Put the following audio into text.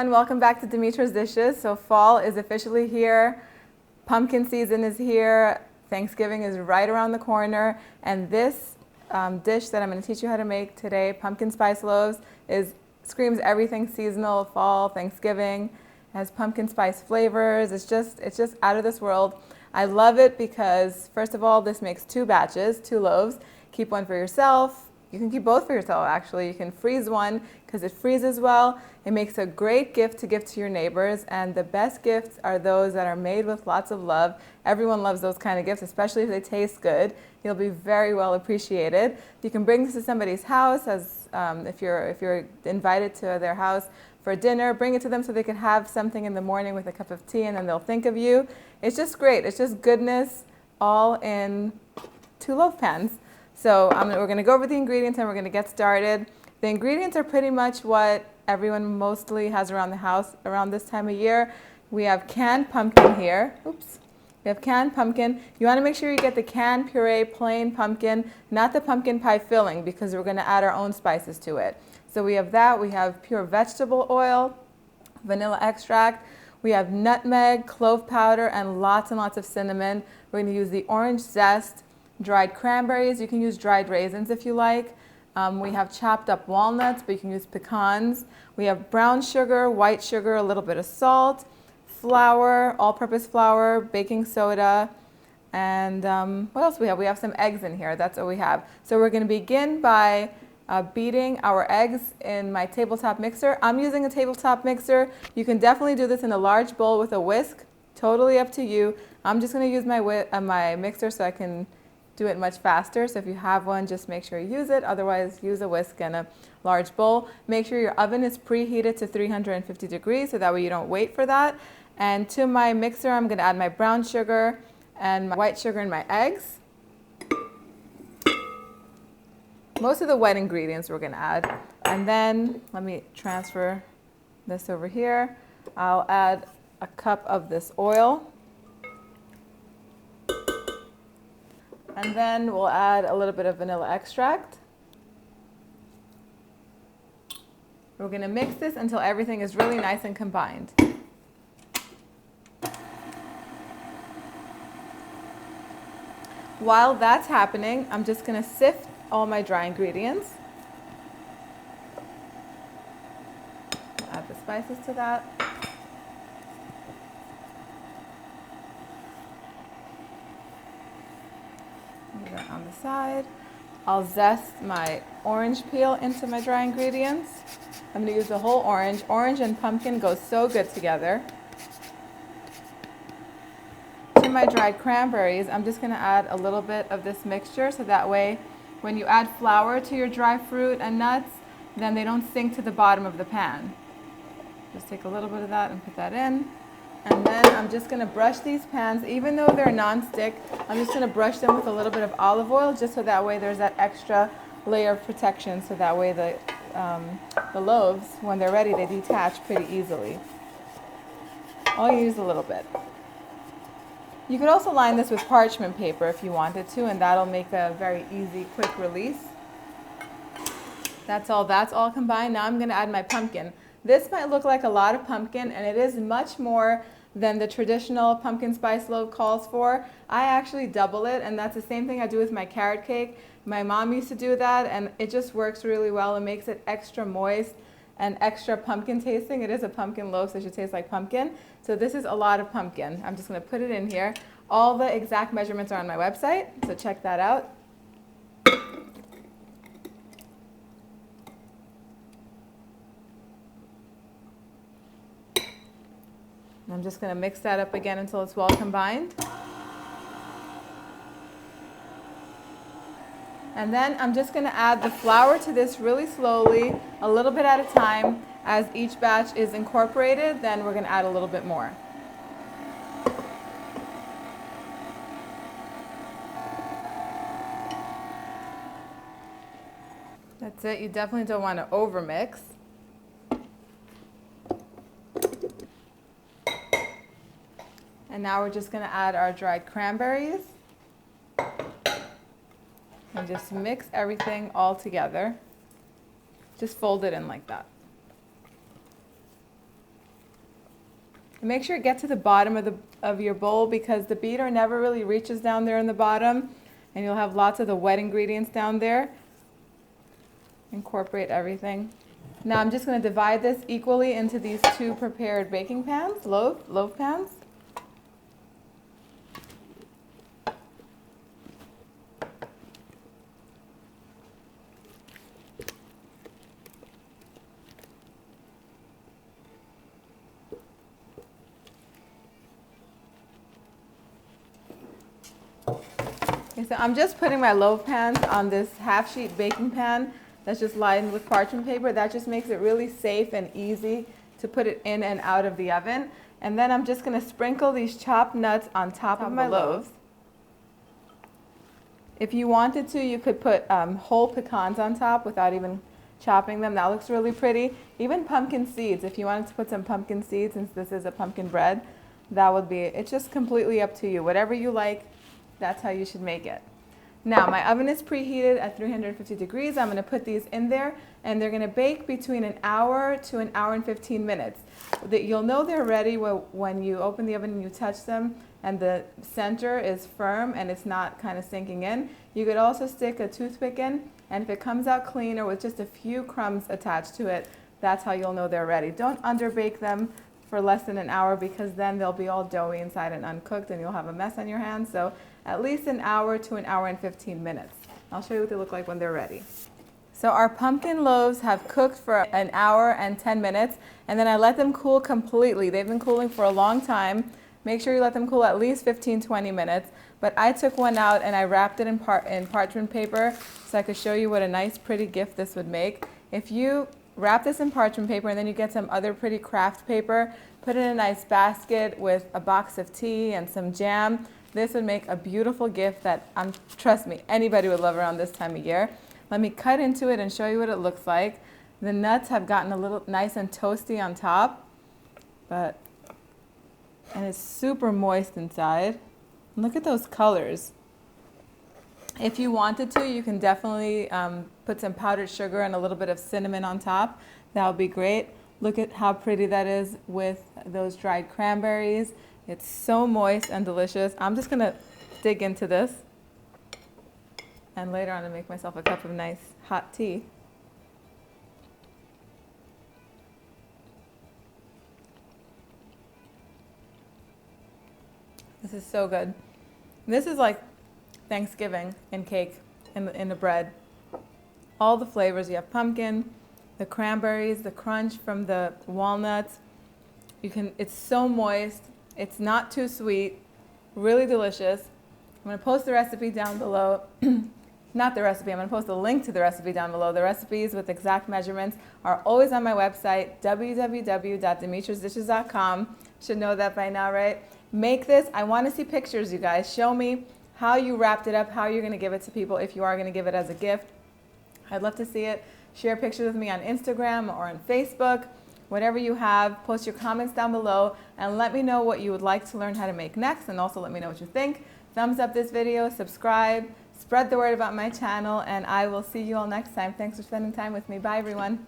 everyone, welcome back to Dimitra's Dishes. So fall is officially here, pumpkin season is here, Thanksgiving is right around the corner, and this dish that I'm going to teach you how to make today, pumpkin spice loaves, screams everything seasonal, fall, Thanksgiving. It has pumpkin spice flavors. It's just out of this world. I love it because, first of all, this makes 2 batches, 2 loaves. Keep one for yourself. You can keep both for yourself, actually. You can freeze one because it freezes well. It makes a great gift to give to your neighbors, and the best gifts are those that are made with lots of love. Everyone loves those kind of gifts, especially if they taste good. You'll be very well appreciated. You can bring this to somebody's house if you're invited to their house for dinner. Bring it to them so they can have something in the morning with a cup of tea, and then they'll think of you. It's just great. It's just goodness all in 2 loaf pans. So we're going to go over the ingredients and we're going to get started. The ingredients are pretty much what everyone mostly has around the house around this time of year. We have canned pumpkin here. Oops. We have canned pumpkin. You want to make sure you get the canned puree plain pumpkin, not the pumpkin pie filling, because we're going to add our own spices to it. So we have that. We have pure vegetable oil, vanilla extract. We have nutmeg, clove powder, and lots of cinnamon. We're going to use the orange zest, dried cranberries. You can use dried raisins if you like. We have chopped up walnuts, but you can use pecans. We have brown sugar, white sugar, a little bit of salt, flour, all-purpose flour, baking soda, and what else do we have? We have some eggs in here. That's what we have. So we're going to begin by beating our eggs in my tabletop mixer. I'm using a tabletop mixer. You can definitely do this in a large bowl with a whisk. Totally up to you. I'm just going to use my mixer so I can do it much faster. So if you have one, just make sure you use it. Otherwise, use a whisk and a large bowl. Make sure your oven is preheated to 350 degrees so that way you don't wait for that. And to my mixer, I'm going to add my brown sugar and my white sugar and my eggs. Most of the wet ingredients we're going to add. And then let me transfer this over here. I'll add a cup of this oil. And then we'll add a little bit of vanilla extract. We're going to mix this until everything is really nice and combined. While that's happening, I'm just going to sift all my dry ingredients. Add the spices to that. Leave that on the side. I'll zest my orange peel into my dry ingredients. I'm going to use the whole orange. Orange and pumpkin go so good together. To my dried cranberries, I'm just going to add a little bit of this mixture so that way when you add flour to your dry fruit and nuts, then they don't sink to the bottom of the pan. Just take a little bit of that and put that in. And then I'm just going to brush these pans, even though they're non-stick, I'm just going to brush them with a little bit of olive oil just so that way there's that extra layer of protection so that way the loaves, when they're ready, they detach pretty easily. All you use a little bit. You could also line this with parchment paper if you wanted to, and that'll make a very easy, quick release. That's all combined. Now I'm going to add my pumpkin. This might look like a lot of pumpkin, and it is much more than the traditional pumpkin spice loaf calls for. I actually double it, and that's the same thing I do with my carrot cake. My mom used to do that, and it just works really well. It makes it extra moist and extra pumpkin tasting. It is a pumpkin loaf, so it should taste like pumpkin. So this is a lot of pumpkin. I'm just going to put it in here. All the exact measurements are on my website, so check that out. I'm just going to mix that up again until it's well combined. And then I'm just going to add the flour to this really slowly, a little bit at a time. As each batch is incorporated, then we're going to add a little bit more. That's it. You definitely don't want to overmix. And now we're just going to add our dried cranberries. And just mix everything all together. Just fold it in like that. And make sure it gets to the bottom of your bowl because the beater never really reaches down there in the bottom, and you'll have lots of the wet ingredients down there. Incorporate everything. Now I'm just going to divide this equally into these two prepared baking pans, loaf pans. Okay, so I'm just putting my loaf pans on this half-sheet baking pan that's just lined with parchment paper. That just makes it really safe and easy to put it in and out of the oven. And then I'm just going to sprinkle these chopped nuts on top of my loaves. If you wanted to, you could put whole pecans on top without even chopping them. That looks really pretty. Even pumpkin seeds, if you wanted to put some pumpkin seeds, since this is a pumpkin bread, that would be, it's just completely up to you. Whatever you like, that's how you should make it. Now, my oven is preheated at 350 degrees. I'm going to put these in there, and they're going to bake between an hour to an hour and 15 minutes. You'll know they're ready when you open the oven and you touch them, and the center is firm and it's not kind of sinking in. You could also stick a toothpick in, and if it comes out clean or with just a few crumbs attached to it, that's how you'll know they're ready. Don't underbake them for less than an hour because then they'll be all doughy inside and uncooked and you'll have a mess on your hands. So at least an hour to an hour and 15 minutes. I'll show you what they look like when they're ready. So our pumpkin loaves have cooked for an hour and 10 minutes, and then I let them cool completely. They've been cooling for a long time. Make sure you let them cool at least 15-20 minutes. But I took one out and I wrapped it in parchment paper so I could show you what a nice pretty gift this would make. If you wrap this in parchment paper and then you get some other pretty craft paper, put it in a nice basket with a box of tea and some jam, this would make a beautiful gift that, trust me, anybody would love around this time of year. Let me cut into it and show you what it looks like. The nuts have gotten a little nice and toasty on top, and it's super moist inside. Look at those colors. If you wanted to, you can definitely put some powdered sugar and a little bit of cinnamon on top. That would be great. Look at how pretty that is with those dried cranberries. It's so moist and delicious. I'm just gonna dig into this, and later on I'll make myself a cup of nice hot tea. This is so good. This is like Thanksgiving in cake, in the bread. All the flavors. You have pumpkin, the cranberries, the crunch from the walnuts. It's so moist. It's not too sweet. Really delicious. I'm going to post the recipe down below. Not the recipe, I'm going to post a link to the recipe down below. The recipes with exact measurements are always on my website, www.dimitrasdishes.com. Should know that by now, right? Make this. I want to see pictures, you guys. Show me how you wrapped it up, how you're going to give it to people if you are going to give it as a gift. I'd love to see it. Share pictures with me on Instagram or on Facebook. Whatever you have, post your comments down below and let me know what you would like to learn how to make next, and also let me know what you think. Thumbs up this video, subscribe, spread the word about my channel, and I will see you all next time. Thanks for spending time with me. Bye, everyone.